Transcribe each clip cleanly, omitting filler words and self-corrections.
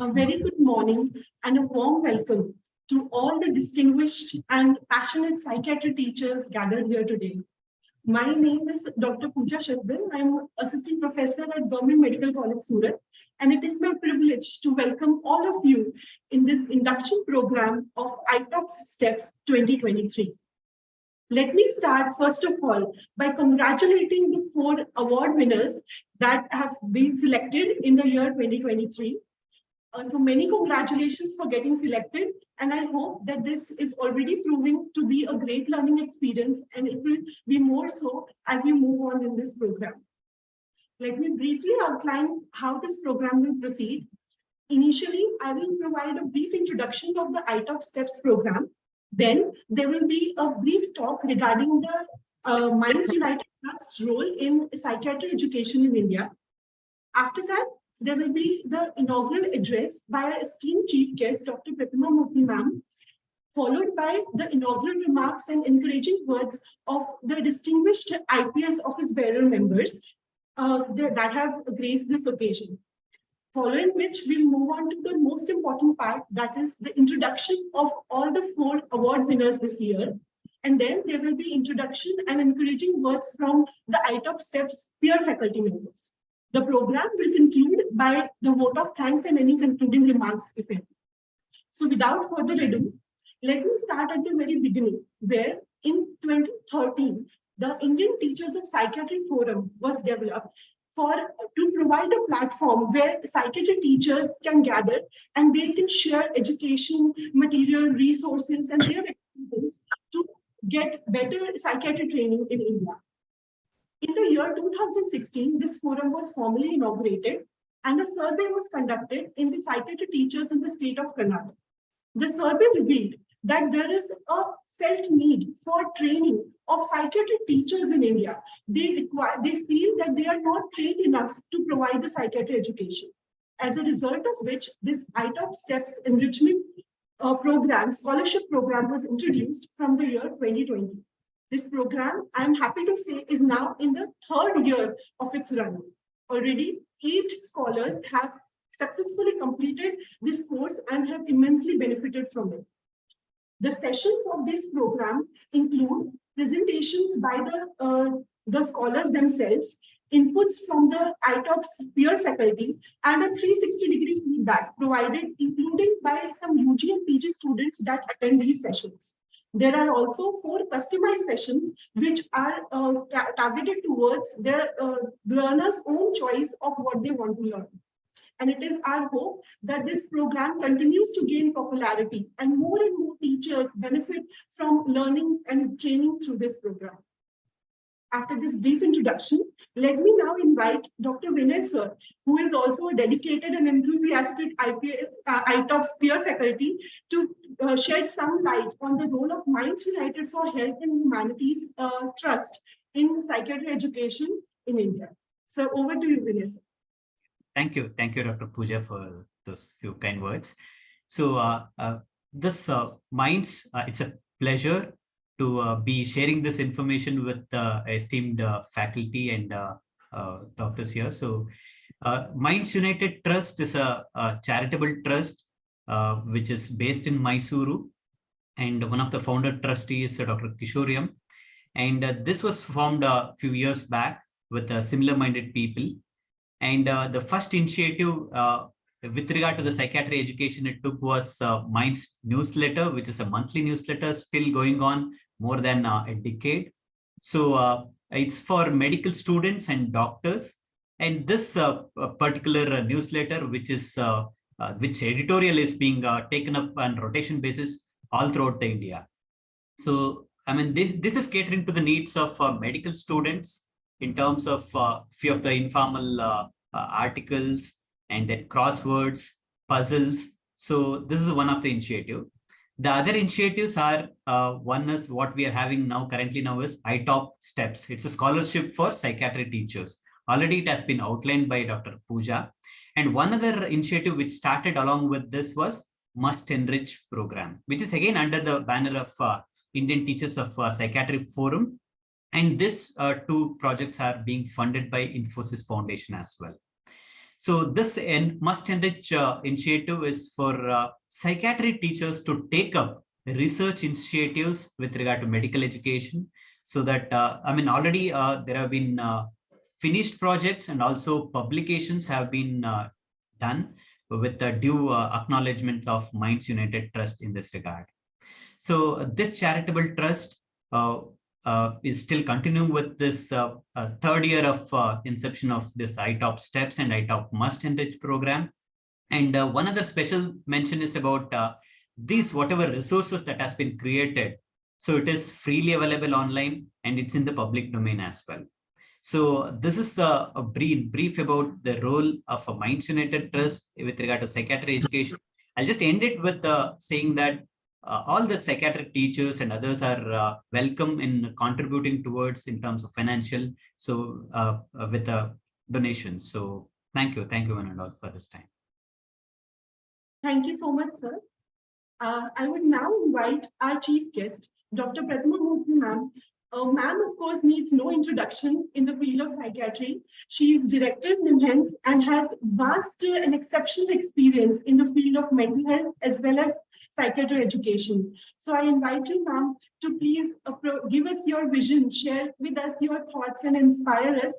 A very good morning and a warm welcome to all the distinguished and passionate psychiatry teachers gathered here today. My name is Dr. Pooja. I'm assistant professor at Government Medical College, Surat, and it is my privilege to welcome all of you in this induction program of IToP Steps 2023. Let me start, first of all, by congratulating the 4 award winners that have been selected in the year 2023. So many congratulations for getting selected, and I hope that this is already proving to be a great learning experience, and it will be more so as you move on in this program. Let me briefly outline how this program will proceed. Initially, I will provide a brief introduction of the IToP Steps program. Then there will be a brief talk regarding the Minds United Trust's role in psychiatry education in India. After that, there will be the inaugural address by our esteemed chief guest, Dr. Pratima MURTHY ma'am, followed by the inaugural remarks and encouraging words of the distinguished IPS office bearer members that have graced this occasion. Following which, we'll move on to the most important part, that is the introduction of all the 4 award winners this year. And then there will be introduction and encouraging words from the IToP Steps peer faculty members. The program will conclude by the vote of thanks and any concluding remarks, if any. So without further ado, let me start at the very beginning, where in 2013, the Indian Teachers of Psychiatry Forum was developed to provide a platform where psychiatry teachers can gather and they can share education, material, resources, and their experience to get better psychiatry training in India. In the year 2016, this forum was formally inaugurated and a survey was conducted in the psychiatry teachers in the state of Karnataka. The survey revealed that there is a felt need for training of psychiatry teachers in India. They feel that they are not trained enough to provide the psychiatry education. As a result of which, this IToP Steps enrichment program, scholarship program, was introduced from the year 2020. This program, I'm happy to say, is now in the 3rd year of its running. Already, 8 scholars have successfully completed this course and have immensely benefited from it. The sessions of this program include presentations by the scholars themselves, inputs from the IToP's peer faculty, and a 360-degree feedback provided, including by some UG and PG students that attend these sessions. There are also 4 customized sessions which are targeted towards the learner's own choice of what they want to learn. And it is our hope that this program continues to gain popularity and more teachers benefit from learning and training through this program. After this brief introduction, let me now invite Dr. Vinay sir, who is also a dedicated and enthusiastic IToP peer faculty, to shed some light on the role of Minds United for Health and Humanities Trust in psychiatry education in India. So over to you, Vinay sir. Thank you, Dr. Pooja, for those few kind words. So this Minds, it's a pleasure to be sharing this information with esteemed faculty and doctors here. So Minds United Trust is a charitable trust which is based in Mysuru, and one of the founder trustees is Dr. Kishoriam. And this was formed a few years back with similar-minded people. And the first initiative with regard to the psychiatry education it took was Minds newsletter, which is a monthly newsletter still going on more than a decade. So it's for medical students and doctors. And this particular newsletter, which editorial is being taken up on rotation basis all throughout the India. So I mean, this is catering to the needs of medical students in terms of few of the informal articles and then crosswords, puzzles. So this is one of the initiative. The other initiatives are, one is what we are having currently now is IToP Steps. It's a scholarship for psychiatry teachers. Already it has been outlined by Dr. Pooja. And one other initiative which started along with this was Must Enrich program, which is again under the banner of Indian Teachers of Psychiatry Forum. And these 2 projects are being funded by Infosys Foundation as well. So this must enrich initiative is for psychiatry teachers to take up research initiatives with regard to medical education, so that I mean already there have been finished projects and also publications have been done with the due acknowledgement of Minds United Trust in this regard. So this charitable trust is still continuing with this third year of inception of this IToP steps and IToP must enrich program. And one other special mention is about these whatever resources that has been created. So it is freely available online and it's in the public domain as well. So this is the brief about the role of a Minds United Trust with regard to psychiatry education. I'll just end it with saying that all the psychiatric teachers and others are welcome in contributing towards in terms of financial, so with a donation. So thank you one and all for this time. Thank you so much, sir. I would now invite our chief guest, Dr. Pratima MURTHY, ma'am. Ma'am, of course, needs no introduction in the field of psychiatry. She is director in NIMHANS and has vast and exceptional experience in the field of mental health as well as psychiatry education. So I invite you, ma'am, to please give us your vision, share with us your thoughts and inspire us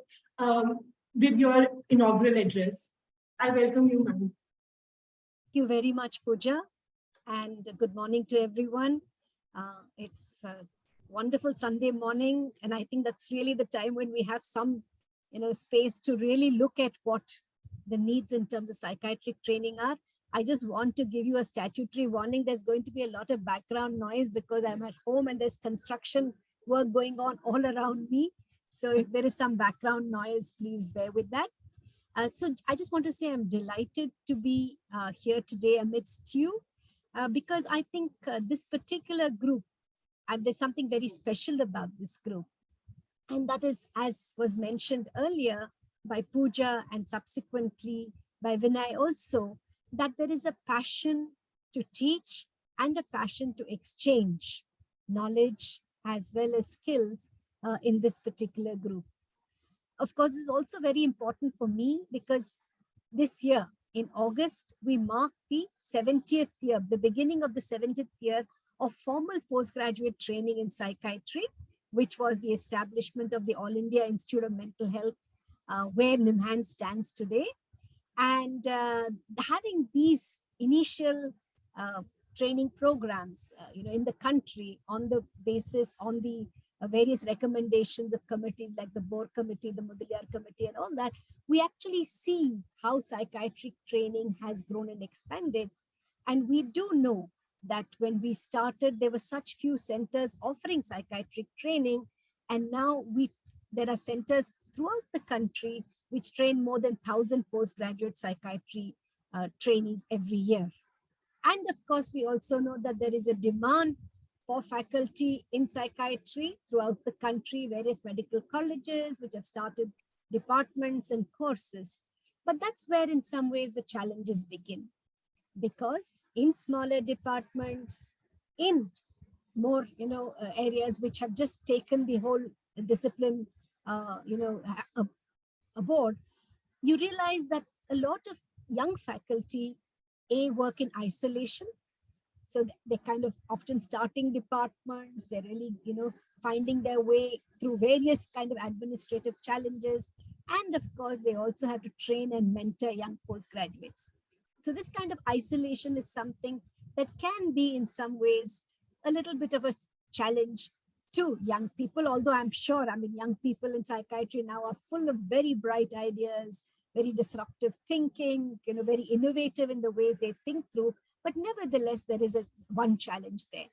with your inaugural address. I welcome you, ma'am. Thank you very much, Pooja, and good morning to everyone. It's a wonderful Sunday morning, and I think that's really the time when we have some, space to really look at what the needs in terms of psychiatric training are. I just want to give you a statutory warning. There's going to be a lot of background noise because I'm at home and there's construction work going on all around me. So if there is some background noise, please bear with that. So I just want to say I'm delighted to be here today amidst you because I think this particular group, there's something very special about this group. And that is, as was mentioned earlier by Pooja and subsequently by Vinay also, that there is a passion to teach and a passion to exchange knowledge as well as skills in this particular group. Of course, it's also very important for me because this year in August, we mark the 70th year, the beginning of the 70th year of formal postgraduate training in psychiatry, which was the establishment of the All India Institute of Mental Health, where NIMHANS stands today. And having these initial training programs, in the country on the basis, on the various recommendations of committees like the Board Committee, the Mudaliar Committee and all that, we actually see how psychiatric training has grown and expanded. And we do know that when we started, there were such few centers offering psychiatric training. And now there are centers throughout the country which train more than 1,000 postgraduate psychiatry trainees every year. And of course, we also know that there is a demand for faculty in psychiatry throughout the country, various medical colleges which have started departments and courses. But that's where in some ways the challenges begin. Because in smaller departments, in more, areas which have just taken the whole discipline, aboard, you realize that a lot of young faculty, work in isolation. So they're kind of often starting departments, they're really, finding their way through various kind of administrative challenges. And of course, they also have to train and mentor young postgraduates. So this kind of isolation is something that can be in some ways a little bit of a challenge to young people, although I'm sure, young people in psychiatry now are full of very bright ideas, very disruptive thinking, very innovative in the ways they think through, but nevertheless, there is one challenge there.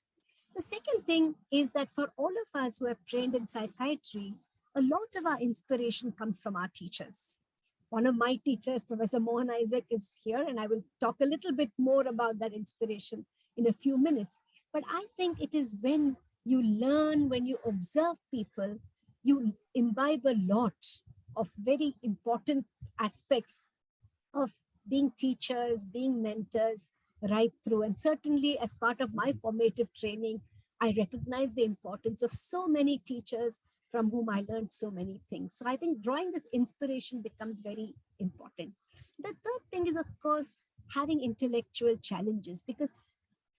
The second thing is that for all of us who have trained in psychiatry, a lot of our inspiration comes from our teachers. One of my teachers, Professor Mohan Isaac, is here, and I will talk a little bit more about that inspiration in a few minutes. But I think it is when you learn, when you observe people, you imbibe a lot of very important aspects of being teachers, being mentors right through. And certainly as part of my formative training, I recognize the importance of so many teachers from whom I learned so many things. So I think drawing this inspiration becomes very important. The course, having intellectual challenges, because,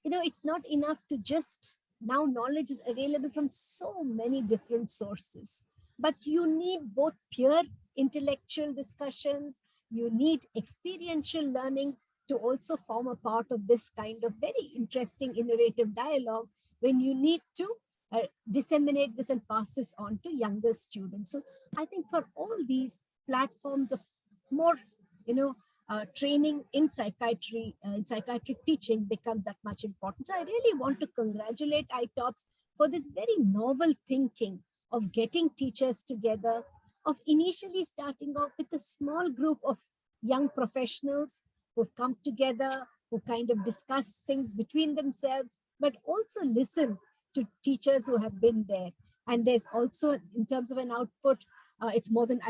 it's not enough to just, now knowledge is available from so many different sources, but you need both pure intellectual discussions, you need experiential learning to also form a part of this kind of very interesting, innovative dialogue, when you need to disseminate this and pass this on to younger students. So I think for all these platforms of more, training in psychiatry, in psychiatric teaching becomes that much important. So I really want to congratulate IToPs for this very novel thinking of getting teachers together, of initially starting off with a small group of young professionals who've come together, who kind of discuss things between themselves, but also listen to teachers who have been there. And there's also, in terms of an output, I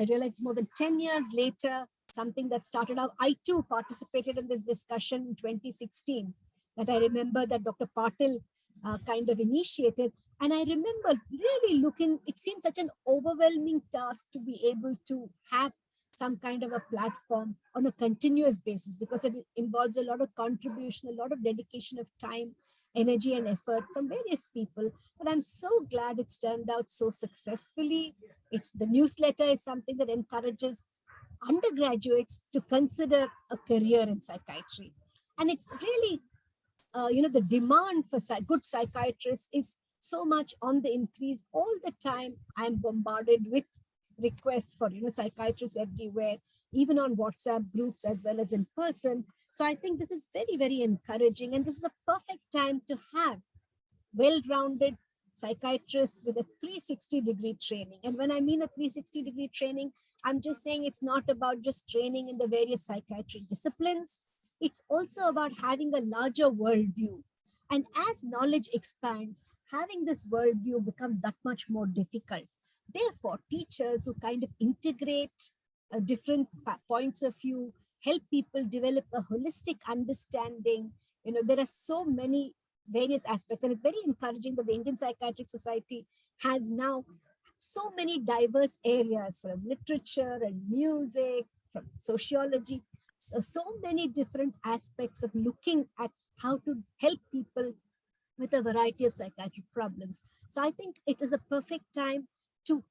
realize it's more than 10 years later, something that started out. I too participated in this discussion in 2016, that I remember that Dr. Patil kind of initiated. And I remember really looking, it seemed such an overwhelming task to be able to have some kind of a platform on a continuous basis, because it involves a lot of contribution, a lot of dedication of time, energy and effort from various people. But I'm so glad it's turned out so successfully. The newsletter is something that encourages undergraduates to consider a career in psychiatry. And it's really, the demand for good psychiatrists is so much on the increase. All the time I'm bombarded with requests for, psychiatrists everywhere, even on WhatsApp groups as well as in person. So I think this is very, very encouraging. And this is a perfect time to have well-rounded psychiatrists with a 360-degree training. And when I mean a 360-degree training, I'm just saying it's not about just training in the various psychiatric disciplines. It's also about having a larger worldview. And as knowledge expands, having this worldview becomes that much more difficult. Therefore, teachers who kind of integrate different points of view, help people develop a holistic understanding. There are so many various aspects, and it's very encouraging that the Indian Psychiatric Society has now so many diverse areas, from literature and music, from sociology, so many different aspects of looking at how to help people with a variety of psychiatric problems. So I think it is a perfect time to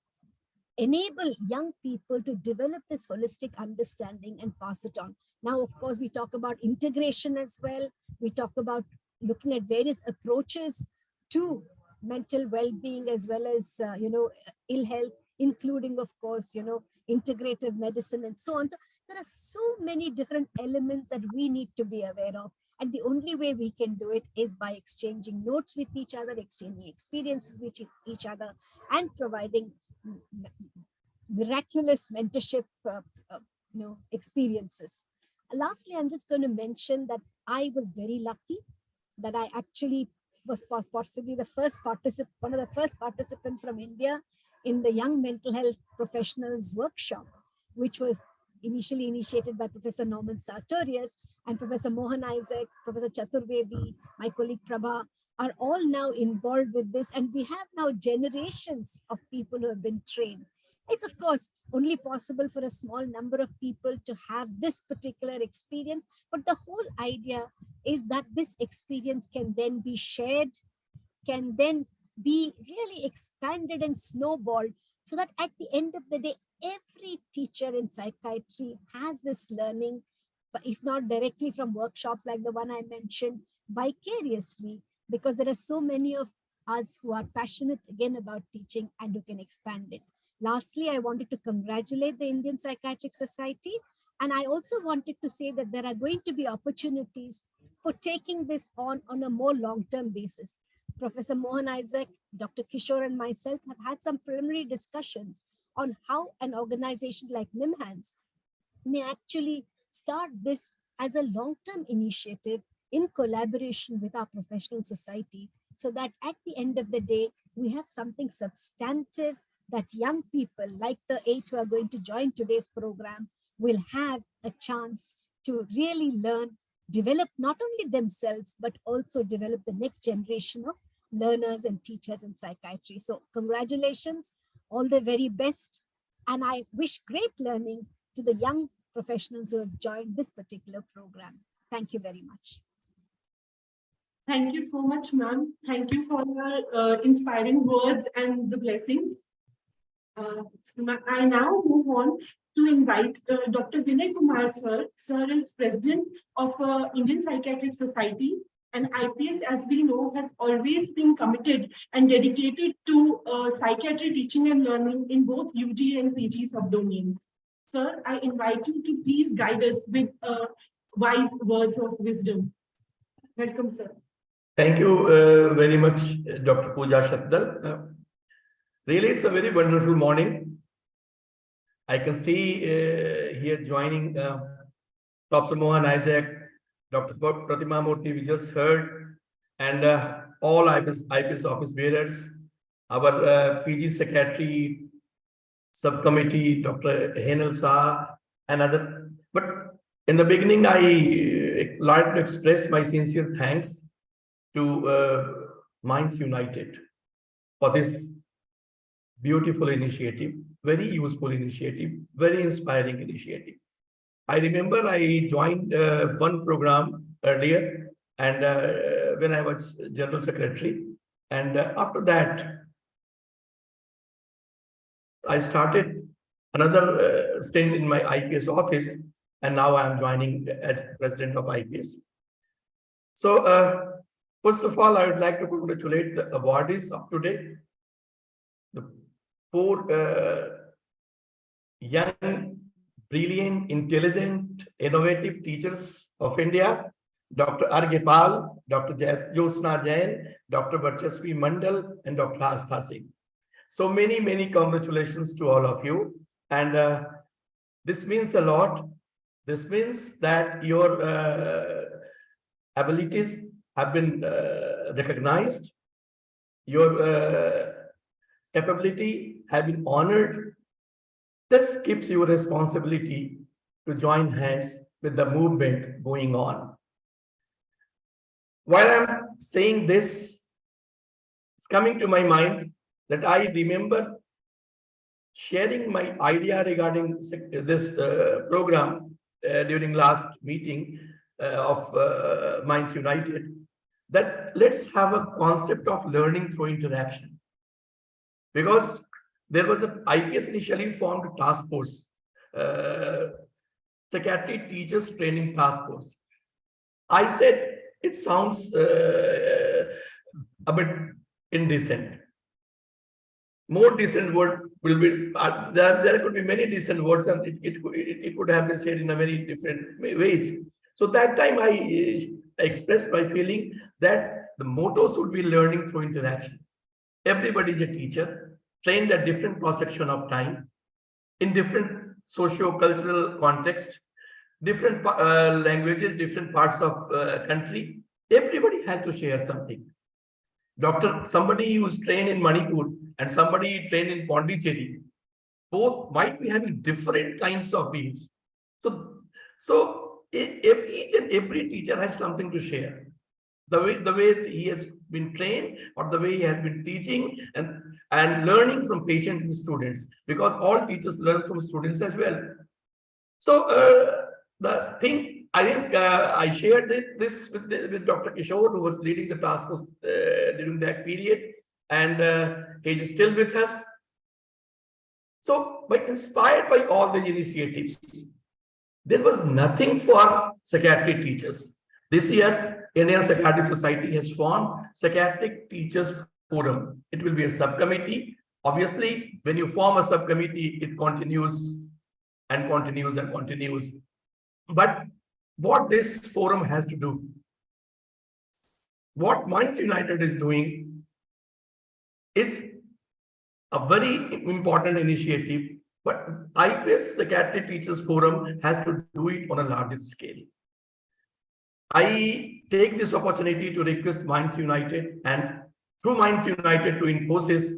enable young people to develop this holistic understanding and pass it on. Now, of course, we talk about integration as well. We talk about looking at various approaches to mental well-being as well as, ill health, including, of course, integrative medicine and so on. So there are so many different elements that we need to be aware of. And the only way we can do it is by exchanging notes with each other, exchanging experiences with each other, and providing miraculous mentorship experiences. Lastly, I'm just going to mention that I was very lucky that I actually was possibly one of the first participants from India in the Young Mental Health Professionals Workshop, which was initially initiated by Professor Norman Sartorius, and Professor Mohan Isaac, Professor Chaturvedi, my colleague Prabha, are all now involved with this. And we have now generations of people who have been trained. It's, of course, only possible for a small number of people to have this particular experience, but the whole idea is that this experience can then be shared, can then be really expanded and snowballed, so that at the end of the day, every teacher in psychiatry has this learning, but if not directly from workshops like the one I mentioned, vicariously, because there are so many of us who are passionate again about teaching and who can expand it. Lastly, I wanted to congratulate the Indian Psychiatric Society. And I also wanted to say that there are going to be opportunities for taking this on a more long-term basis. Professor Mohan Isaac, Dr. Kishore and myself have had some preliminary discussions on how an organization like NIMHANS may actually start this as a long-term initiative in collaboration with our professional society, so that at the end of the day, we have something substantive that young people like the 8 who are going to join today's program will have a chance to really learn, develop not only themselves, but also develop the next generation of learners and teachers in psychiatry. So congratulations, all the very best. And I wish great learning to the young professionals who have joined this particular program. Thank you very much. Thank you so much, ma'am. Thank you for your inspiring words and the blessings. I now move on to invite Dr. Vinay Kumar, sir. Sir is president of Indian Psychiatric Society, and IPS, as we know, has always been committed and dedicated to psychiatry teaching and learning in both UG and PG subdomains. Sir, I invite you to please guide us with wise words of wisdom. Welcome, sir. Thank you very much, Dr. Pooja Shatadal. Really, it's a very wonderful morning. I can see here joining Professor Mohan Isaac, Dr. Pratima MURTHY, we just heard, and all IPS office bearers, our PG Secretary, Subcommittee, Dr. Henal Shah, and other. But in the beginning, I like to express my sincere thanks to Minds United for this beautiful initiative, very useful initiative, very inspiring initiative. I remember I joined one program earlier, and when I was General Secretary, and after that, I started another stint in my IPS office, and now I am joining as President of IPS. So, first of all, I would like to congratulate the awardees of today, the 4 young, brilliant, intelligent, innovative teachers of India, Dr. Argepal, Dr. Josna Jain, Dr. Varchasvi Mandal, and Dr. Astha Singh. So many congratulations to all of you. And this means a lot. This means that your abilities have been recognized. Your capability have been honored. This gives you a responsibility to join hands with the movement going on. While I'm saying this, it's coming to my mind that I remember sharing my idea regarding this program during last meeting of Minds United, that let's have a concept of learning through interaction. Because there was an IPS initially formed a task force, Psychiatry Teachers Training Task Force. I said it sounds a bit indecent. More decent word will be, there could be many decent words, and it could have been said in a very different ways. So that time I expressed my feeling that the motto should be learning through interaction. Everybody is a teacher, trained at different cross-section of time, in different socio-cultural context, different languages, different parts of country. Everybody has to share something. Somebody who's trained in Manipur and somebody trained in Pondicherry, both might be having different kinds of views. So each and every teacher has something to share. The way he has been trained, or the way he has been teaching and learning from patients and students, because all teachers learn from students as well. So the thing, I think I shared this with Dr. Kishore, who was leading the task force during that period, and he is still with us. So, inspired by all the initiatives, there was nothing for psychiatric teachers. This year, Indian Psychiatric Society has formed Psychiatric Teachers Forum. It will be a subcommittee. Obviously, when you form a subcommittee, it continues and continues and continues. But what this forum has to do, what Minds United is doing, it's a very important initiative, but IPS Psychiatric Teachers Forum has to do it on a larger scale. I take this opportunity to request Minds United and through Minds United to Infosys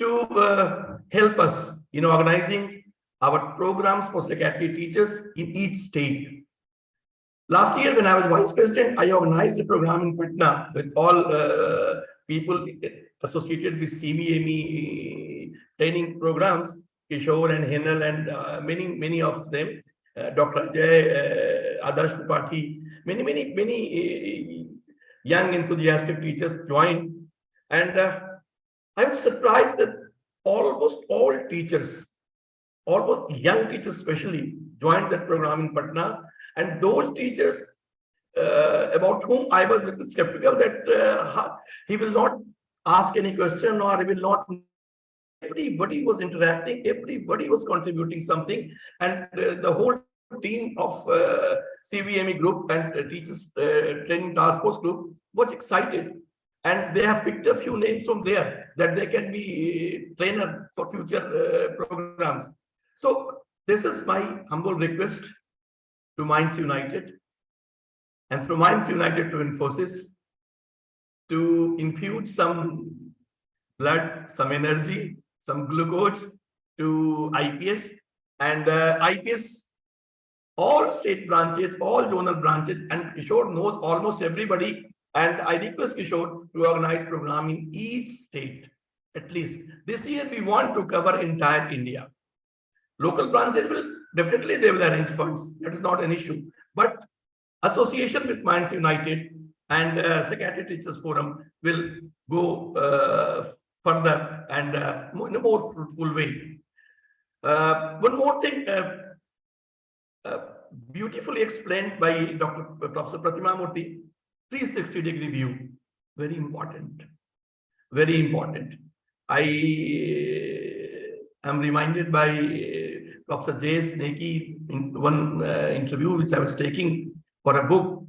to help us in organizing our programs for psychiatry teachers in each state. Last year, when I was Vice President, I organized a program in Patna with all people associated with CBME training programs, Kishore and Henal and many of them. Dr. Ajay, Adarsh Tripathi, many young enthusiastic teachers joined. And I was surprised that almost all teachers, almost young teachers especially, joined that program in Patna. And those teachers about whom I was a little skeptical that he will not ask any question or he will not. Everybody was interacting, everybody was contributing something, and the whole team of CVME group and teachers training task force group was excited, and they have picked a few names from there that they can be trainer for future programs. So this is my humble request to Minds United, and from Minds United to Infosys, to infuse some blood, some energy, some glucose to IPS, and IPS, all state branches, all zonal branches, and Kishore knows almost everybody. And I request Kishore to organize program in each state. At least this year we want to cover entire India. Local branches will definitely, they will arrange funds. That is not an issue. But association with Minds United and Psychiatry Teachers Forum will go further and in a more fruitful way. One more thing, beautifully explained by Professor Pratima MURTHY, 360-degree view, very important, very important. I am reminded by Professor J. Siddiqui in one interview which I was taking for a book.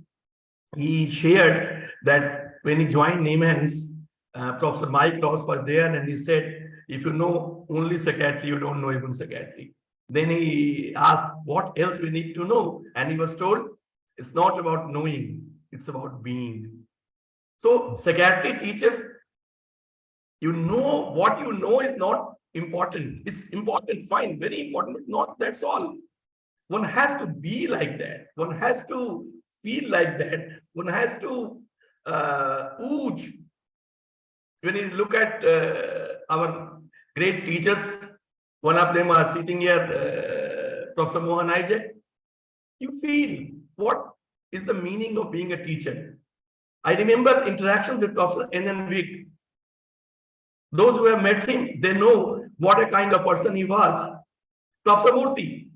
He shared that when he joined Neiman's, Professor Mike Ross was there, and he said, if you know only psychiatry, you don't know even psychiatry. Then he asked what else we need to know, and he was told it's not about knowing, it's about being. So psychiatry teachers, you know, what you know is not important. It's important, fine, very important, but not that's all. One has to be like that. One has to feel like that. One has to ooze. When you look at our great teachers, one of them are sitting here, Professor Mohan Ajay. You feel what is the meaning of being a teacher. I remember interactions with Professor N.N. Vick. Those who have met him, they know what a kind of person he was. Professor Murthy.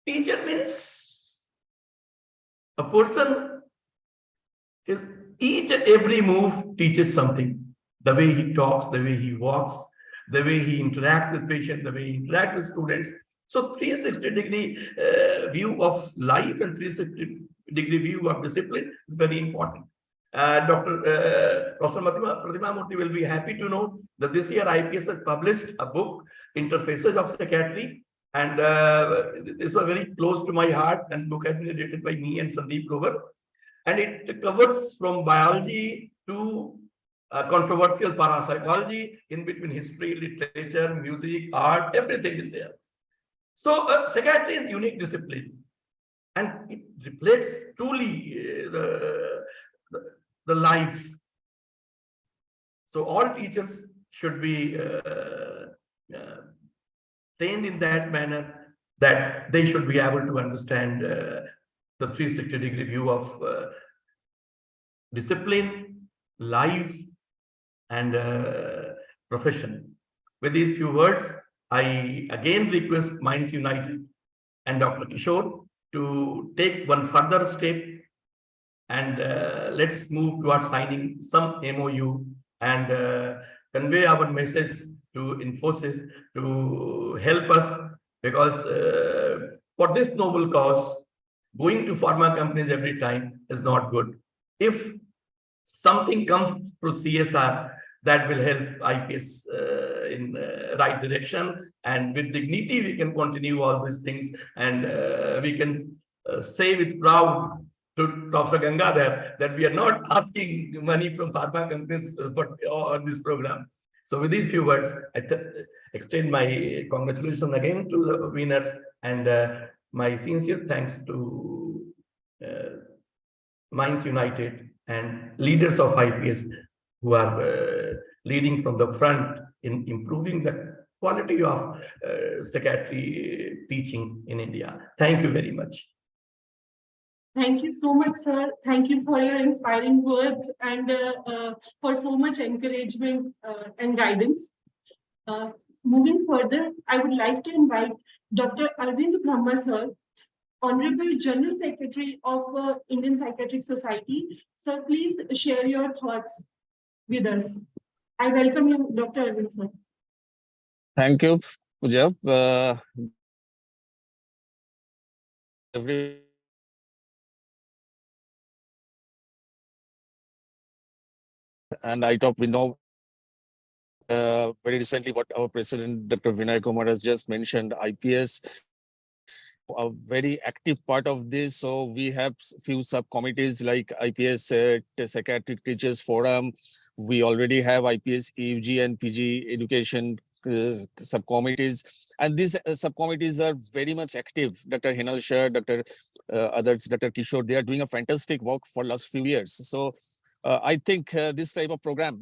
Teacher means a person, is each and every move teaches something. The way he talks, the way he walks, the way he interacts with patients, the way he interacts with students. So 360-degree view of life and 360-degree view of discipline is very important. Professor Pratima MURTHY will be happy to know that this year IPS has published a book, Interfaces of Psychiatry, and this was very close to my heart, and book has been edited by me and Sandeep Grover, and it covers from biology to controversial parapsychology, in between history, literature, music, art, everything is there. So psychiatry is unique discipline, and it reflects truly the life. So all teachers should be trained in that manner, that they should be able to understand the 360-degree view of discipline, life, and profession. With these few words, I again request Minds United and Dr. Kishore to take one further step, and let's move towards signing some MOU and convey our message to Infosys to help us, because for this noble cause, going to pharma companies every time is not good. If something comes through CSR, that will help IPS in right direction, and with dignity we can continue all these things, and we can say with proud to Professor Gangadhar that we are not asking money from pharma companies on this program. So with these few words, I extend my congratulations again to the winners, and my sincere thanks to Minds United and leaders of IPS who are leading from the front in improving the quality of psychiatry teaching in India. Thank you very much. Thank you so much, sir. Thank you for your inspiring words and for so much encouragement and guidance. Moving further, I would like to invite Dr. Arabinda Brahma, sir, Honorable General Secretary of Indian Psychiatric Society. Sir, please share your thoughts with us. I welcome you, Dr. Arvind, sir. Thank you, Pooja. And IToP, we know very recently what our President, Dr. Vinay Kumar, has just mentioned, IPS, a very active part of this. So we have few subcommittees like IPS Psychiatric Teachers Forum. We already have IPS EUG and PG Education subcommittees, and these subcommittees are very much active. Dr. Hinal Shah, Dr. Others, Dr. Kishore, they are doing a fantastic work for last few years. So I think this type of program,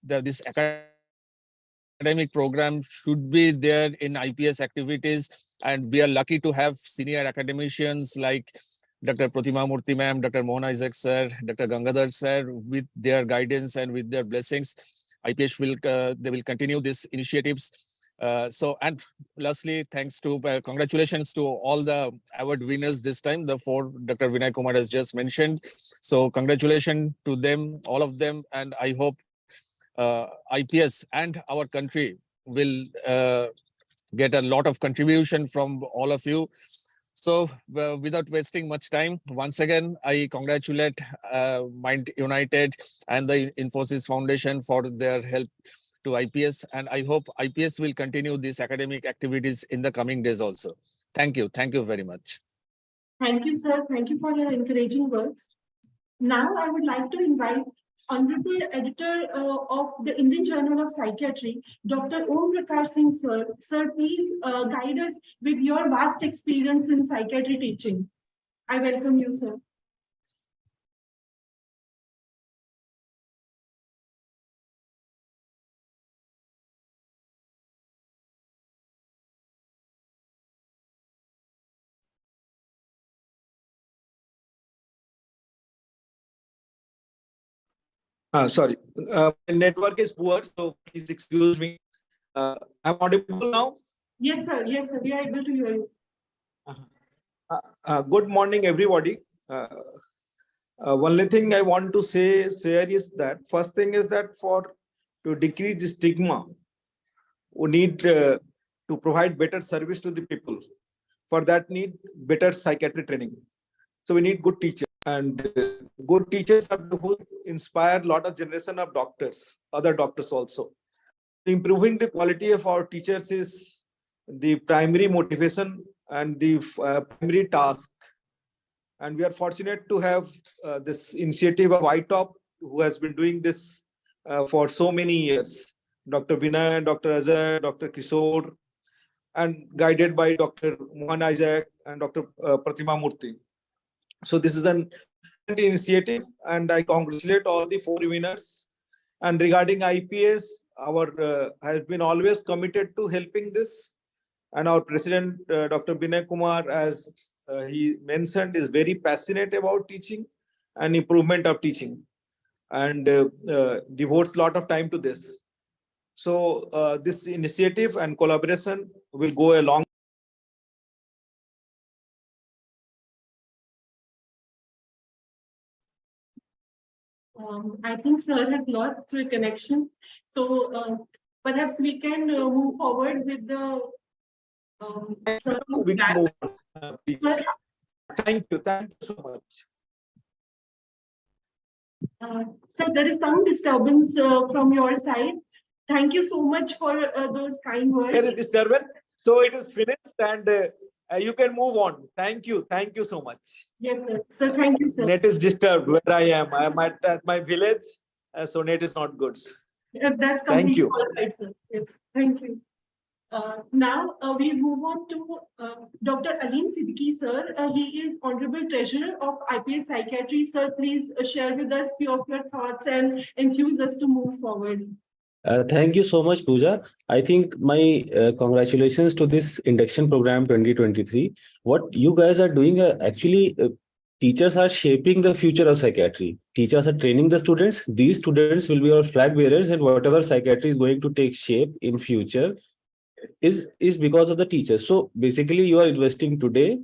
this academic program should be there in IPS activities, and we are lucky to have senior academicians like Dr. Pratima MURTHY ma'am, Dr. Mohan Isaac sir, Dr. Gangadhar sir. With their guidance and with their blessings, IPS will they will continue these initiatives. And lastly, thanks to congratulations to all the award winners this time, the 4 Dr. Vinay Kumar has just mentioned. So congratulations to them, all of them, and I hope IPS and our country will get a lot of contribution from all of you. So without wasting much time, once again, I congratulate Mind United and the Infosys Foundation for their help to IPS. And I hope IPS will continue these academic activities in the coming days also. Thank you. Thank you very much. Thank you, sir. Thank you for your encouraging words. Now, I would like to invite Honorable Editor of the Indian Journal of Psychiatry, Dr. Prakash Singh, sir. Sir, please guide us with your vast experience in psychiatry teaching. I welcome you, sir. Sorry, network is poor, so please excuse me. I'm audible now? Yes, sir. Yes, sir. We are able to hear you. Good morning, everybody. Only thing I want to say is that first thing is that to decrease the stigma, we need to provide better service to the people. For that, need better psychiatry training. So we need good teachers. And good teachers are who inspire a lot of generation of doctors, other doctors also. Improving the quality of our teachers is the primary motivation and the primary task. And we are fortunate to have this initiative of IToP, who has been doing this for so many years. Dr. Vinay, Dr. Ajay, Dr. Kishore, and guided by Dr. Mohan Isaac and Dr. Pratima MURTHY. So this is an initiative, and I congratulate all the 4 winners. And regarding IPS, our has been always committed to helping this. And our president, Dr. Vinay Kumar, as he mentioned, is very passionate about teaching and improvement of teaching, and devotes a lot of time to this. So this initiative and collaboration will go a long. I think sir has lost a connection. So perhaps we can move forward with the sir. We can move on, please. Thank you so much. Sir, there is some disturbance from your side. Thank you so much for those kind words. There is disturbance, so it is finished, and you can move on. Thank you so much. Yes, sir. Sir, thank you, sir. Net is disturbed where I am. I am at my village, so net is not good. That's Thank you. all right, sir. Yes, thank you. Now we move on to Dr. Aleem Siddiqui, sir. He is Honorable Treasurer of IPS Psychiatry. Sir, please share with us few of your thoughts and enthuse us to move forward. Thank you so much, Pooja. I think my congratulations to this induction program 2023. What you guys are doing, actually, teachers are shaping the future of psychiatry. Teachers are training the students. These students will be our flag bearers, and whatever psychiatry is going to take shape in future is because of the teachers. So basically, you are investing today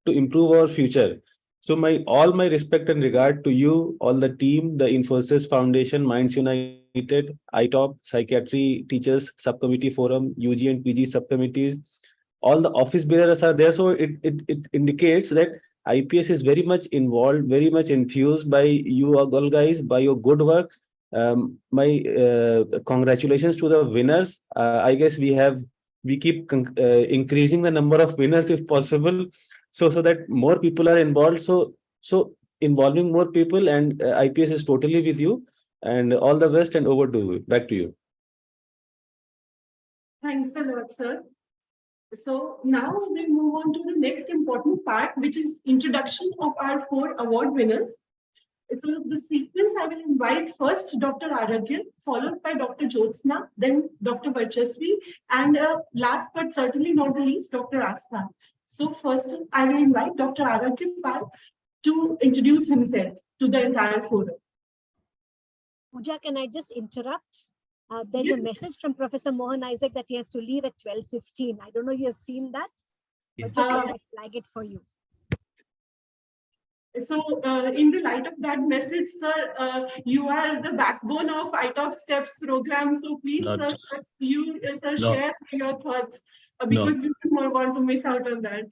to improve our future. So my all my respect and regard to you, all the team, the Infosys Foundation, Minds United, IToP, Psychiatry Teachers Subcommittee Forum, UG and PG subcommittees. All the office bearers are there. So it indicates that IPS is very much involved, very much enthused by you all guys, by your good work. My congratulations to the winners. I guess we keep increasing the number of winners if possible, so that more people are involved. So involving more people, and IPS is totally with you, and all the best, and over to you, back to you. Thanks a lot, sir. So now we move on to the next important part, which is introduction of our 4 award winners. So the sequence, I will invite first Dr. Aragya, followed by Dr. Jyotsna, then Dr. Varchasvi, and last but certainly not the least, Dr. Astha. So first, I will invite Dr. Aragya Pal to introduce himself to the entire forum. Pooja, can I just interrupt? There's a message from Professor Mohan Isaac that he has to leave at 12:15. I don't know if you have seen that, but just let me flag it for you. So in the light of that message, sir, you are the backbone of IToP STEPS program. So please, sir, share your thoughts because we don't want to miss out on that.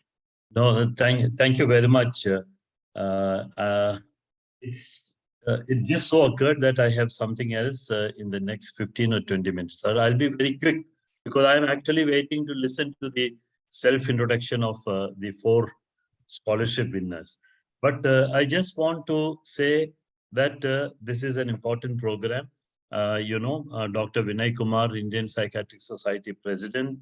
No, thank you very much. It just so occurred that I have something else in the next 15 or 20 minutes. Sir, I'll be very quick because I'm actually waiting to listen to the self-introduction of the 4 scholarship winners. But I just want to say that this is an important program. Dr. Vinay Kumar, Indian Psychiatric Society President,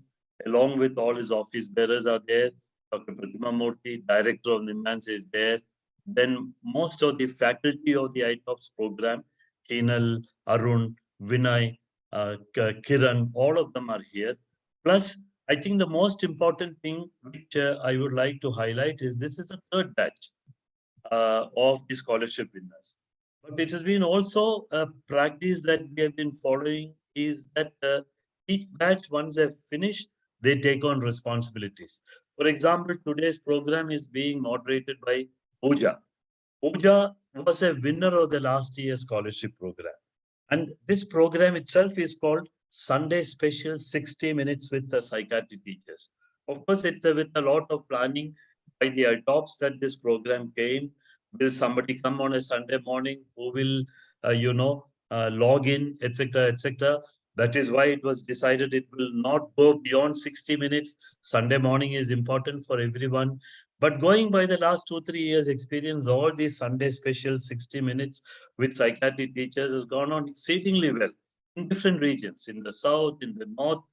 along with all his office bearers are there. Dr. Pratima MURTHY, Director of NIMHANS is there. Then most of the faculty of the IToPS program, Hinal, Arun, Vinay, Kiran, all of them are here. Plus, I think the most important thing which I would like to highlight is this is the 3rd batch of the scholarship winners. But it has been also a practice that we have been following is that each batch, once they've finished, they take on responsibilities. For example, today's program is being moderated by Pooja. Pooja was a winner of the last year's scholarship program. And this program itself is called Sunday Special 60 Minutes with the Psychiatry Teachers. Of course, it's with a lot of planning by the IToPs that this program came. Will somebody come on a Sunday morning who will, log in, etc., etc. That is why it was decided it will not go beyond 60 minutes. Sunday morning is important for everyone. But going by the last 2-3 years experience, all these Sunday special 60 minutes with psychiatry teachers has gone on exceedingly well in different regions, in the south, in the north.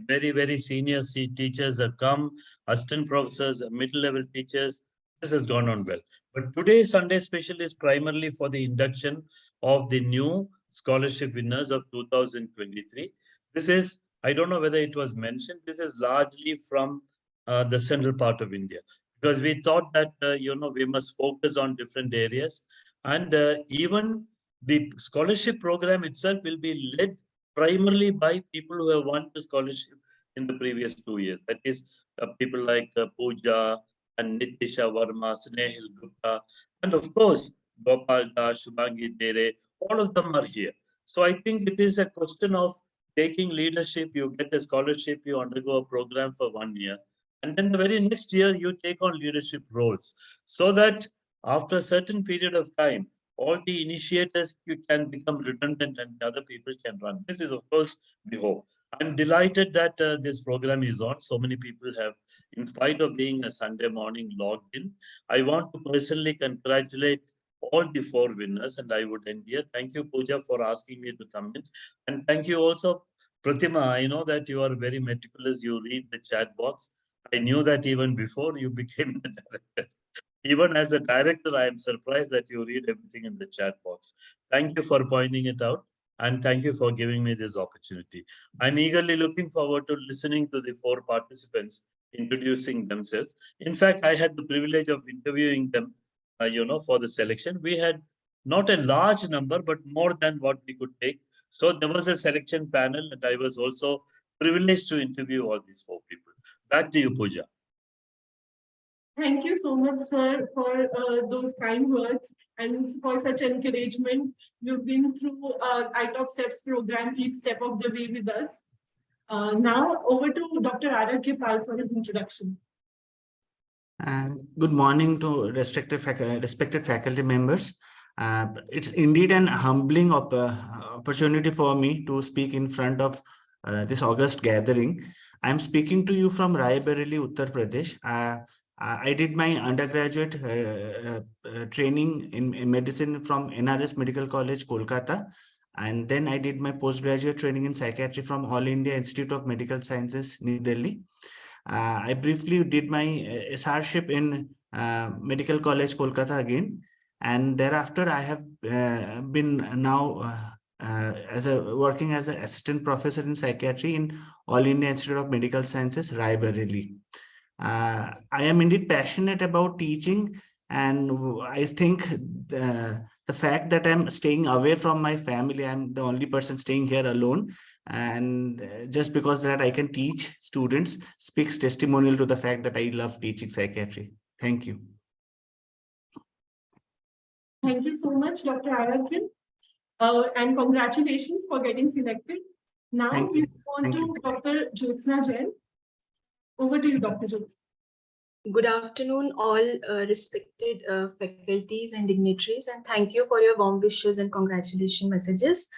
Very, very senior teachers have come, assistant professors, middle-level teachers. This has gone on well. But today's Sunday special is primarily for the induction of the new scholarship winners of 2023. This is, I don't know whether it was mentioned, this is largely from the central part of India. Because we thought that, we must focus on different areas. And even the scholarship program itself will be led primarily by people who have won the scholarship in the previous 2 years. That is people like Pooja and Nitisha, Verma, Snehil Gupta, and of course, Gopal Das, Shubhangi Dere, all of them are here. So I think it is a question of taking leadership. You get a scholarship, you undergo a program for 1 year. And then the very next year, you take on leadership roles so that after a certain period of time, all the initiators you can become redundant and other people can run. This is, of course, the hope. I'm delighted that this program is on. So many people have, in spite of being a Sunday morning, logged in. I want to personally congratulate all the 4 winners, and I would end here. Thank you, Pooja, for asking me to come in. And thank you also, Pratima. I know that you are very meticulous. You read the chat box. I knew that even before you became the director. Even as a director, I am surprised that you read everything in the chat box. Thank you for pointing it out. And thank you for giving me this opportunity. I'm eagerly looking forward to listening to the 4 participants introducing themselves. In fact, I had the privilege of interviewing them, for the selection. We had not a large number, but more than what we could take. So there was a selection panel, and I was also privileged to interview all these 4 people. Back to you, Pooja. Thank you so much, sir, for those kind words and for such encouragement. You've been through IToP Steps program each step of the way with us. Now over to Dr. R.K. for his introduction. Good morning to respected faculty members. It's indeed an humbling opportunity for me to speak in front of this August gathering. I'm speaking to you from Raebareli, Uttar Pradesh. I did my undergraduate training in medicine from NRS Medical College, Kolkata. And then I did my postgraduate training in psychiatry from All India Institute of Medical Sciences, New Delhi. I briefly did my SRship in Medical College, Kolkata again. And thereafter, I have been now working as an assistant professor in psychiatry in All India Institute of Medical Sciences, Raebareli. I am indeed passionate about teaching, and I think the fact that I'm staying away from my family, I'm the only person staying here alone, and just because that I can teach students speaks testimonial to the fact that I love teaching psychiatry. Thank you. Thank you so much, Dr. R.K. And congratulations for getting selected. Now we move on to Dr. Jyotsna Jain. Over to you, Dr. Jyotsna. Good afternoon, all respected faculties and dignitaries, and thank you for your warm wishes and congratulation messages.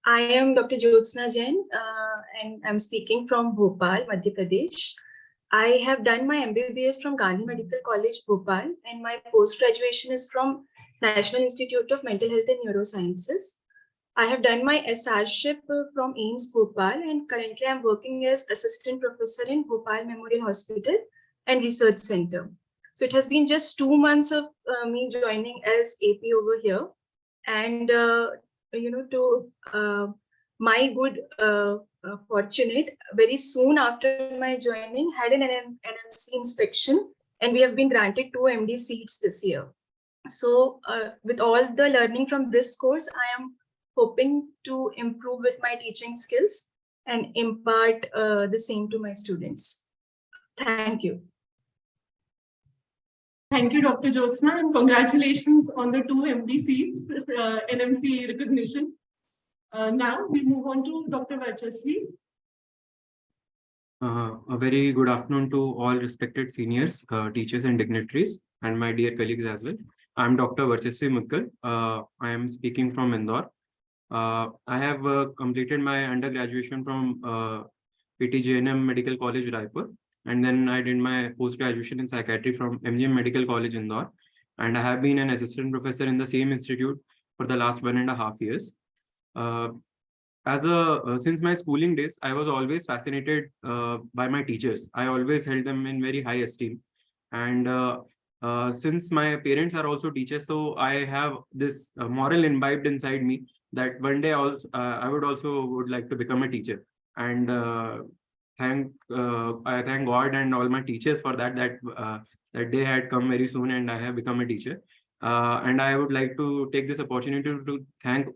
I am Dr. Jyotsna Jain, and I'm speaking from Bhopal, Madhya Pradesh. I have done my MBBS from Gandhi Medical College, Bhopal, and my post-graduation is from National Institute of Mental Health and Neurosciences. I have done my SRship from AIIMS, Bhopal, and currently I'm working as assistant professor in Bhopal Memorial Hospital and Research Center. So it has been just 2 months of me joining as AP over here. And, to my good fortunate, very soon after my joining, had an NMC inspection, and we have been granted 2 MD seats this year. So with all the learning from this course, I am hoping to improve with my teaching skills and impart the same to my students. Thank you. Thank you, Dr. Jyotsna, and congratulations on the 2 MD seats, NMC recognition. Now we move on to Dr. Varchasvi. A very good afternoon to all respected seniors, teachers and dignitaries, and my dear colleagues as well. I'm Dr. Varchasvi Mutkal. I am speaking from Indore. I have completed my undergraduation from PTJNM Medical College, Raipur. And then I did my post-graduation in psychiatry from MGM Medical College, Indore. And I have been an assistant professor in the same institute for the last 1.5 years. Since my schooling days, I was always fascinated by my teachers. I always held them in very high esteem. And since my parents are also teachers, so I have this moral imbibed inside me that one day I would like to become a teacher. And I thank God and all my teachers for that day had come very soon, and I have become a teacher. And I would like to take this opportunity to thank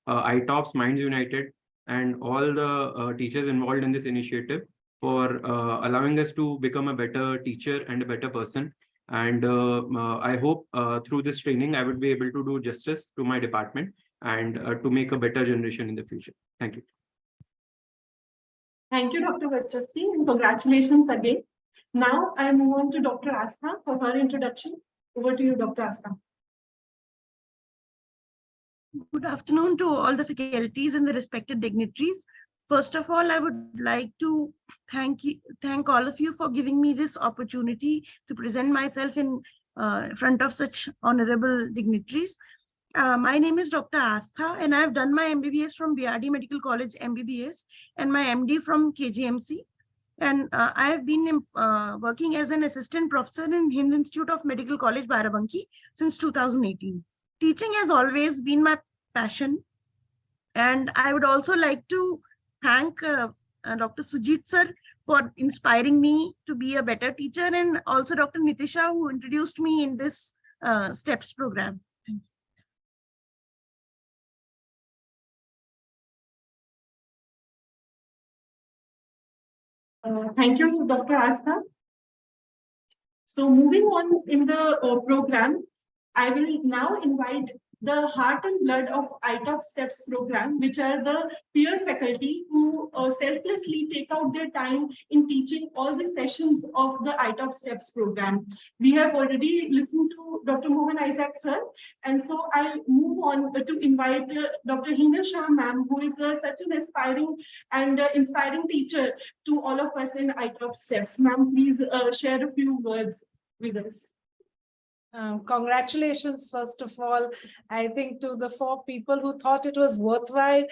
IToP's Minds United and all the teachers involved in this initiative for allowing us to become a better teacher and a better person. And I hope through this training, I would be able to do justice to my department and to make a better generation in the future. Thank you. Thank you, Dr. Varchasvi, and congratulations again. Now I move on to Dr. Astha for her introduction. Over to you, Dr. Astha. Good afternoon to all the faculties and the respected dignitaries. First of all, I would like to thank all of you for giving me this opportunity to present myself in front of such honorable dignitaries. My name is Dr. Astha, and I have done my MBBS from BRD Medical College MBBS and my MD from KGMC. And I have been working as an assistant professor in Hind Institute of Medical College, Barabanki since 2018. Teaching has always been my passion, And I would also like to thank Dr. Sujit sir for inspiring me to be a better teacher, and also Dr. Nitisha, who introduced me in this STEPS program. Thank you, Dr. Astha. So moving on in the program, I will now invite the heart and blood of IToP STEPS program, which are the peer faculty who selflessly take out their time in teaching all the sessions of the IToP STEPS program. We have already listened to Dr. Mohan Isaac sir, and so I'll move on to invite Dr. Hina Shah ma'am, who is such an aspiring and inspiring teacher to all of us in IToP STEPS. Ma'am, please share a few words with us. Congratulations, first of all, I think to the 4 people who thought it was worthwhile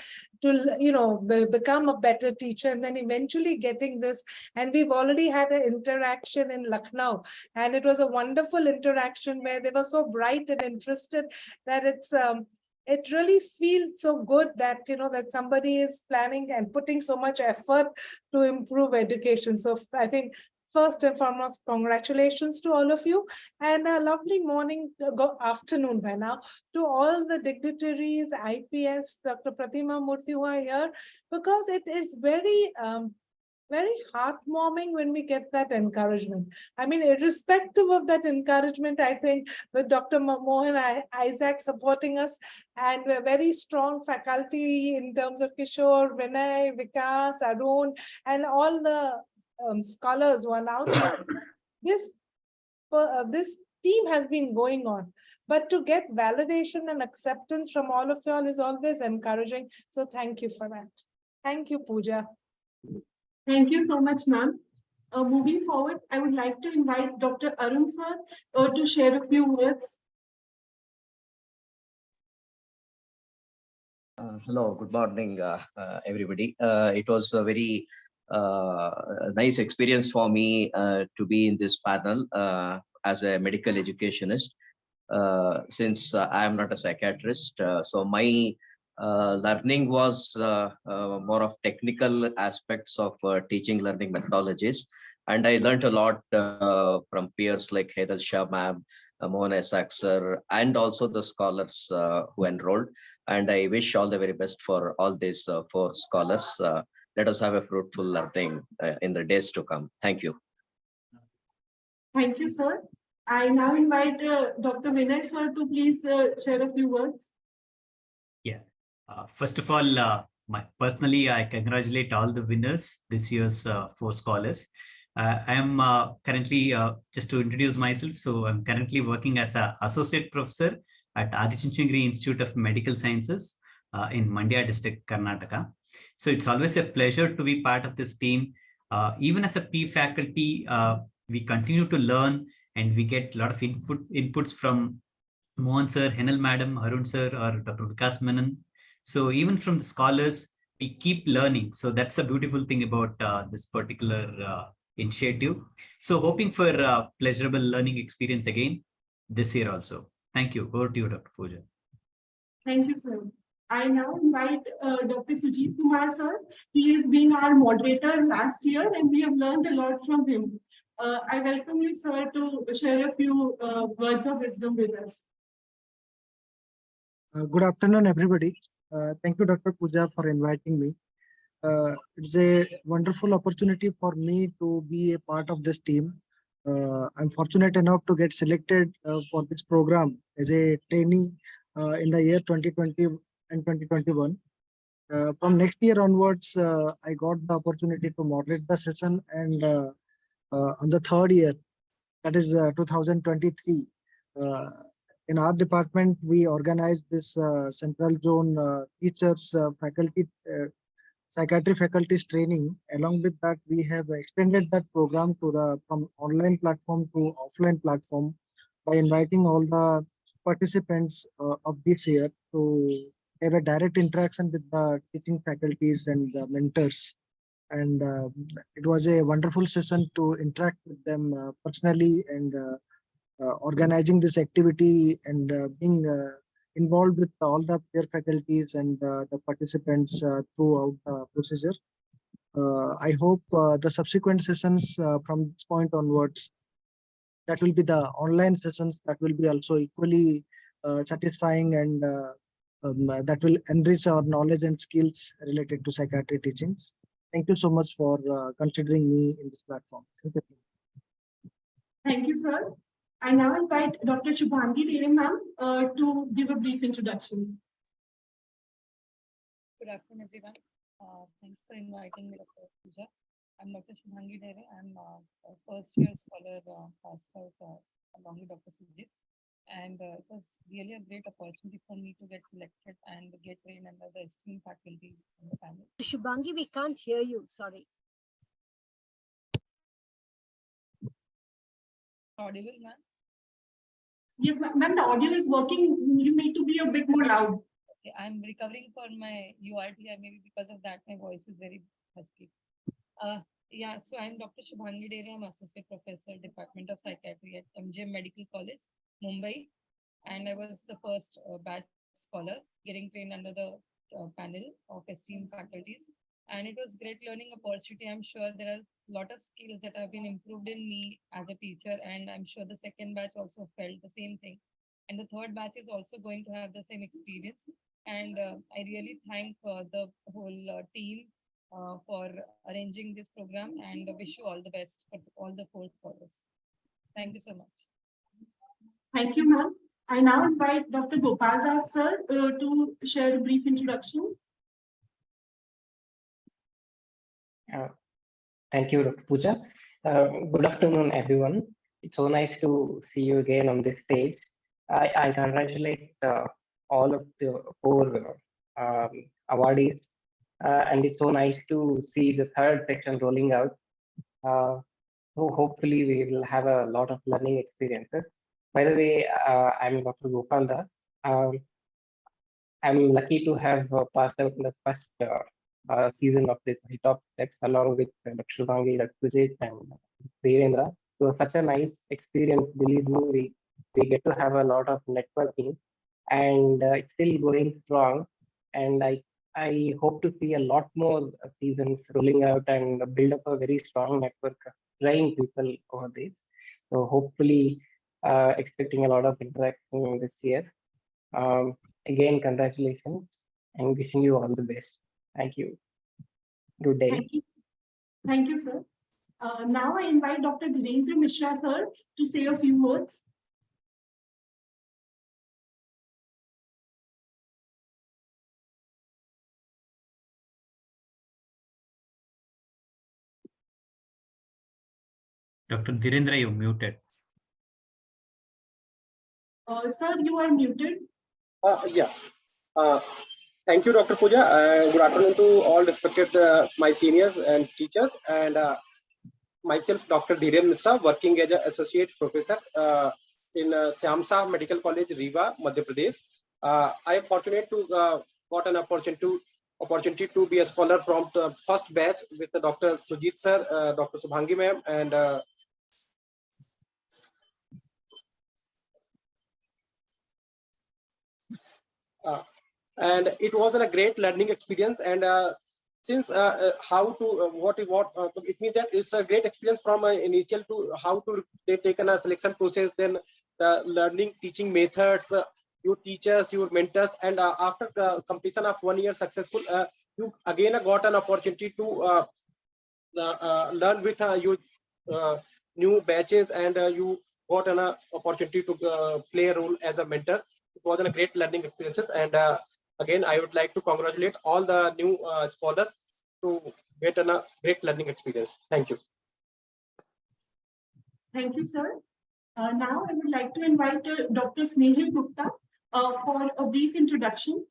to, become a better teacher and then eventually getting this. And we've already had an interaction in Lucknow, and it was a wonderful interaction where they were so bright and interested that it really feels so good that, that somebody is planning and putting so much effort to improve education. So I think first and foremost, congratulations to all of you, and a lovely morning, afternoon by now, to all the dignitaries, IPS, Dr. Pratima MURTHY who are here, because it is very, very heartwarming when we get that encouragement. I mean, irrespective of that encouragement, I think with Dr. Mohan Isaac supporting us, and we're very strong faculty in terms of Kishore, Vinay, Vikas, Arun, and all the scholars who are now this team has been going on, but to get validation and acceptance from all of y'all is always encouraging. So thank you for that. Thank you, Pooja. Thank you so much, ma'am. Moving forward, I would like to invite Dr. Arun sir to share a few words. Hello, good morning, everybody. It was a very nice experience for me to be in this panel as a medical educationist, since I am not a psychiatrist. So my learning was more of technical aspects of teaching learning methodologies, and I learned a lot from peers like Hina Shah ma'am, Mohan Isaac sir, and also the scholars who enrolled. And I wish all the very best for all these 4 scholars. Let us have a fruitful learning in the days to come. Thank you. Thank you, sir. I now invite Dr. Vinay sir to please share a few words. Yeah. First of all, personally, I congratulate all the winners this year's 4 scholars. I am currently, just to introduce myself, so I'm currently working as an associate professor at Adichunchandri Institute of Medical Sciences in Mandya district, Karnataka. So it's always a pleasure to be part of this team. Even as a P faculty, we continue to learn, and we get a lot of inputs from Mohan sir, Henal madam, Arun sir, or Dr. Vikas Menon. So even from the scholars, we keep learning. So that's a beautiful thing about this particular initiative. So hoping for a pleasurable learning experience again this year also. Thank you. Over to you, Dr. Pooja. Thank you, sir. I now invite Dr. Sujit Kumar sir. He has been our moderator last year, and we have learned a lot from him. I welcome you, sir, to share a few words of wisdom with us. Good afternoon, everybody. Thank you, Dr. Pooja, for inviting me. It's a wonderful opportunity for me to be a part of this team. I'm fortunate enough to get selected for this program as a trainee in the year 2020 and 2021. From next year onwards, I got the opportunity to moderate the session, and on the 3rd year, that is 2023, in our department, we organized this Central Zone teachers faculty psychiatry faculties training. Along with that, we have extended that program to from online platform to offline platform by inviting all the participants of this year to have a direct interaction with the teaching faculties and the mentors. And it was a wonderful session to interact with them personally, and organizing this activity and being involved with all the peer faculties and the participants throughout the procedure. I hope the subsequent sessions from this point onwards, that will be the online sessions, that will be also equally satisfying, and that will enrich our knowledge and skills related to psychiatry teachings. Thank you so much for considering me in this platform. Thank you. Thank you, sir. I now invite Dr. Shubhangi Dere ma'am to give a brief introduction. Good afternoon, everyone. Thanks for inviting me, Dr. Pooja. I'm Dr. Shubhangi Dere. I'm a first-year scholar passed out along with Dr. Sujit. And it was really a great opportunity for me to get selected and get trained under the esteemed faculty in the panel. Shubhangi, we can't hear you. Sorry. Audible, ma'am? Yes, ma'am, the audio is working. You need to be a bit more loud. Okay, I'm recovering for my URTI. Maybe because of that, my voice is very husky. Yeah, so I'm Dr. Shubhangi Dere. I'm Associate Professor, Department of Psychiatry at MGM Medical College, Mumbai. And I was the first batch scholar getting trained under the panel of esteemed faculties. And it was great learning opportunity. I'm sure there are a lot of skills that have been improved in me as a teacher. And I'm sure the second batch also felt the same thing. And the third batch is also going to have the same experience. And I really thank the whole team for arranging this program, and wish you all the best for all the 4 scholars. Thank you so much. Thank you, ma'am. I now invite Dr. Gopal Das sir to share a brief introduction. Thank you, Dr. Pooja. Good afternoon, everyone. It's so nice to see you again on this stage. I congratulate all of the 4 awardees. And it's so nice to see the 3rd section rolling out. So hopefully we will have a lot of learning experiences. By the way, I'm Dr. Gopal Das. I'm lucky to have passed out in the first season of this IToP steps along with Dr. Shubhangi, Dr. Sujit, and Dheerendra. So such a nice experience. Believe me, we get to have a lot of networking, and it's still going strong. And I hope to see a lot more seasons rolling out and build up a very strong network of trying people over this. So hopefully expecting a lot of interaction this year. Again, congratulations and wishing you all the best. Thank you. Good day. Thank you. Thank you, sir. Now I invite Dr. Dheerendra Mishra, sir, to say a few words. Dr. Dheerendra, you're muted. Sir, you are muted. Yeah. Thank you, Dr. Pooja. Good afternoon to all respected my seniors and teachers, and myself, Dr. Dheerendra Mishra, working as an associate professor in Syamsa Medical College, Rewa, Madhya Pradesh. I am fortunate to got an opportunity to be a scholar from the first batch with Dr. Sujit sir, Dr. Shubhangi ma'am, and it was a great learning experience. And since how to what it means that it's a great experience from initial to how to take a selection process, then the learning teaching methods, your teachers, your mentors, and after the completion of 1 year successful, you again got an opportunity to learn with your new batches, and you got an opportunity to play a role as a mentor. It was a great learning experiences, and again, I would like to congratulate all the new scholars to get a great learning experience. Thank you. Thank you, sir. Now I would like to invite Dr. Snehal Gupta for a brief introduction.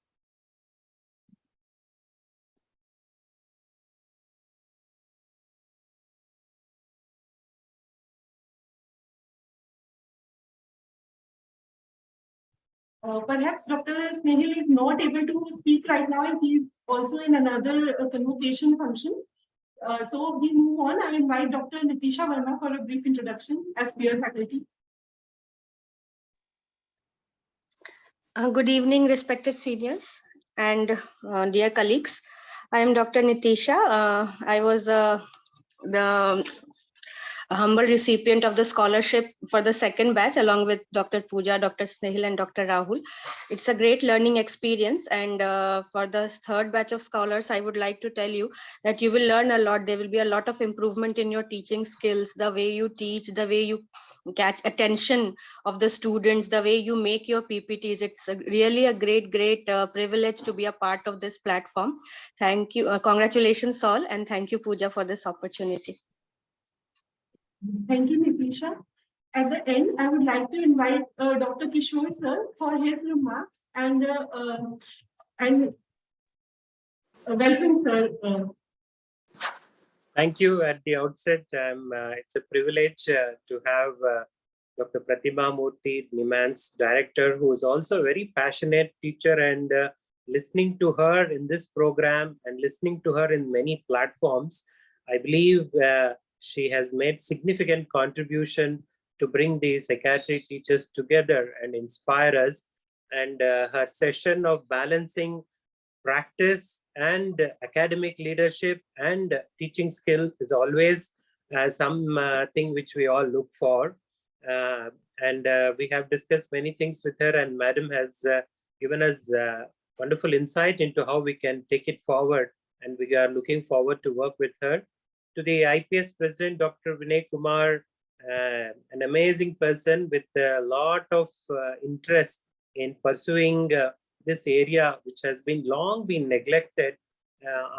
Perhaps Dr. Snehal is not able to speak right now, as he is also in another convocation function. So we move on. I invite Dr. Nitisha Verma for a brief introduction as peer faculty. Good evening, respected seniors and dear colleagues. I am Dr. Nitisha. I was the humble recipient of the scholarship for the second batch along with Dr. Pooja, Dr. Snehil and Dr. Rahul. It's a great learning experience, and for the third batch of scholars, I would like to tell you that you will learn a lot. There will be a lot of improvement in your teaching skills, the way you teach, the way you catch attention of the students, the way you make your PPTs. It's really a great privilege to be a part of this platform. Thank you. Congratulations all, and thank you, Pooja, for this opportunity. Thank you, Nitisha. At the end, I would like to invite Dr. Kishore sir for his remarks and welcome, sir. Thank you. At the outset, it's a privilege to have Dr. Pratima MURTHY, NIMAN's director, who is also a very passionate teacher, and listening to her in this program and listening to her in many platforms, I believe she has made significant contribution to bring the psychiatry teachers together and inspire us. And her session of balancing practice and academic leadership and teaching skill is always something which we all look for. And we have discussed many things with her, and Madam has given us wonderful insight into how we can take it forward, and we are looking forward to work with her. To the IPS President, Dr. Vinay Kumar, an amazing person with a lot of interest in pursuing this area, which has been long been neglected.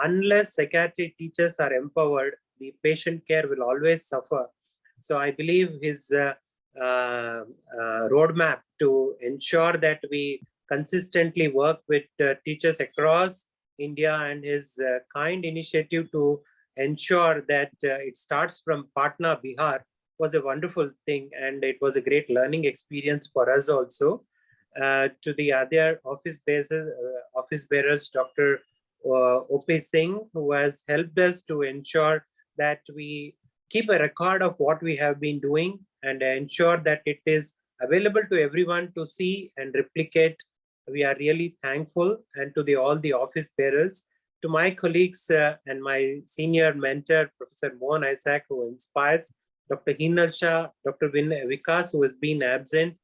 Unless psychiatry teachers are empowered, the patient care will always suffer. So I believe his roadmap to ensure that we consistently work with teachers across India, and his kind initiative to ensure that it starts from Patna, Bihar, was a wonderful thing, and it was a great learning experience for us also. To the other office bearers, Dr. O.P. Singh, who has helped us to ensure that we keep a record of what we have been doing and ensure that it is available to everyone to see and replicate. We are really thankful. And to all the office bearers, to my colleagues and my senior mentor, Professor Mohan Isaac, who inspires, Dr. Hinal Shah, Dr. Vikas, who has been absent,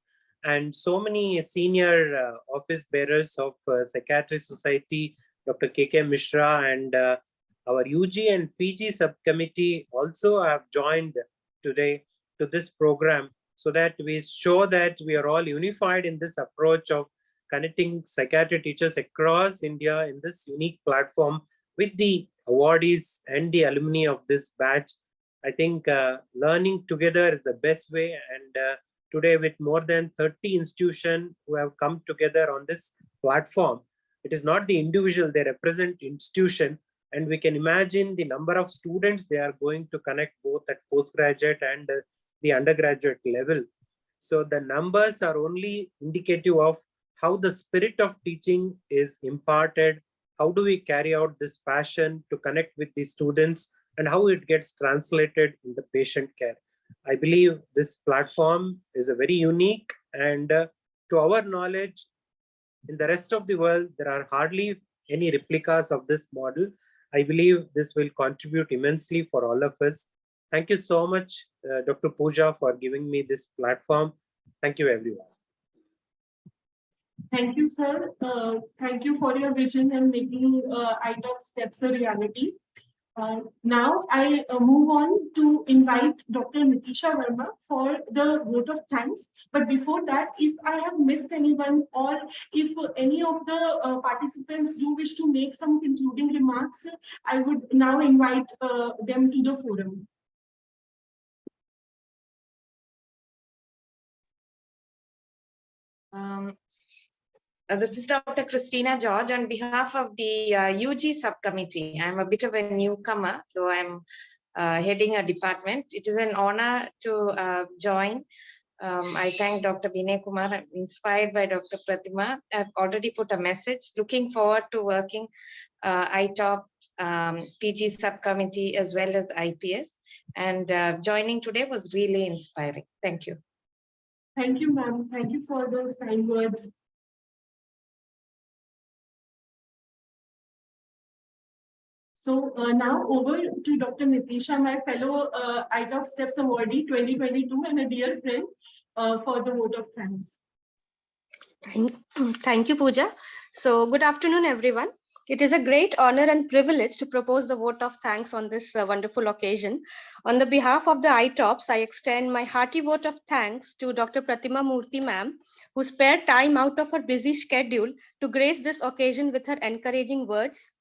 and so many senior office bearers of Psychiatry Society, Dr. K.K. Mishra, and our UG and PG subcommittee also have joined today to this program, so that we show that we are all unified in this approach of connecting psychiatry teachers across India in this unique platform with the awardees and the alumni of this batch. I think learning together is the best way, and today with more than 30 institutions who have come together on this platform, it is not the individual, they represent institution, and we can imagine the number of students they are going to connect both at postgraduate and the undergraduate level. So the numbers are only indicative of how the spirit of teaching is imparted, how do we carry out this passion to connect with the students, and how it gets translated in the patient care. I believe this platform is a very unique, and to our knowledge, in the rest of the world, there are hardly any replicas of this model. I believe this will contribute immensely for all of us. Thank you so much, Dr. Pooja, for giving me this platform. Thank you, everyone. Thank you, sir. Thank you for your vision and making IToP steps a reality. Now I move on to invite Dr. Nitisha Verma for the vote of thanks. But before that, if I have missed anyone, or if any of the participants do wish to make some concluding remarks, I would now invite them to the forum. This is Dr. Christina George on behalf of the UG subcommittee. I'm a bit of a newcomer, though I'm heading a department. It is an honor to join. I thank Dr. Vinay Kumar. I'm inspired by Dr. Pratima. I've already put a message. Looking forward to working IToP, PG subcommittee, as well as IPS. And joining today was really inspiring. Thank you. Thank you, ma'am. Thank you for those kind words. So now over to Dr. Nitisha, my fellow IToP Steps awardee 2022 and a dear friend for the vote of thanks. Thank you, Pooja. So good afternoon, everyone. It is a great honor and privilege to propose the vote of thanks on this wonderful occasion. On the behalf of the IToPs, I extend my hearty vote of thanks to Dr. Pratima MURTHY ma'am, who spared time out of her busy schedule to grace this occasion with her encouraging words.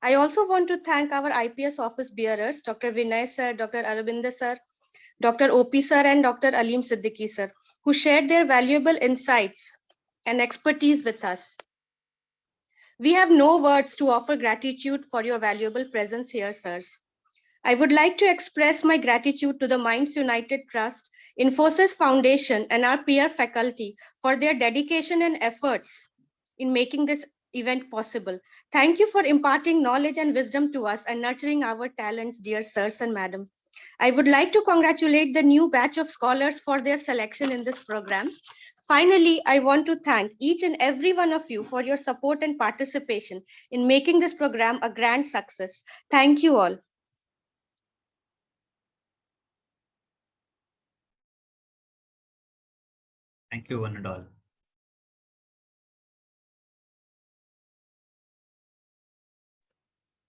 I also want to thank our IPS office bearers, Dr. Vinay sir, Dr. Arabinda sir, Dr. OP sir, and Dr. Aleem Siddiqui sir, who shared their valuable insights and expertise with us. We have no words to offer gratitude for your valuable presence here, sirs. I would like to express my gratitude to the Minds United Trust, Infosys Foundation, and our peer faculty for their dedication and efforts in making this event possible. Thank you for imparting knowledge and wisdom to us and nurturing our talents, dear sirs and madam. I would like to congratulate the new batch of scholars for their selection in this program. Finally, I want to thank each and every one of you for your support and participation in making this program a grand success. Thank you all. Thank you, one and all.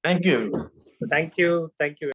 Thank you. Thank you. Thank you.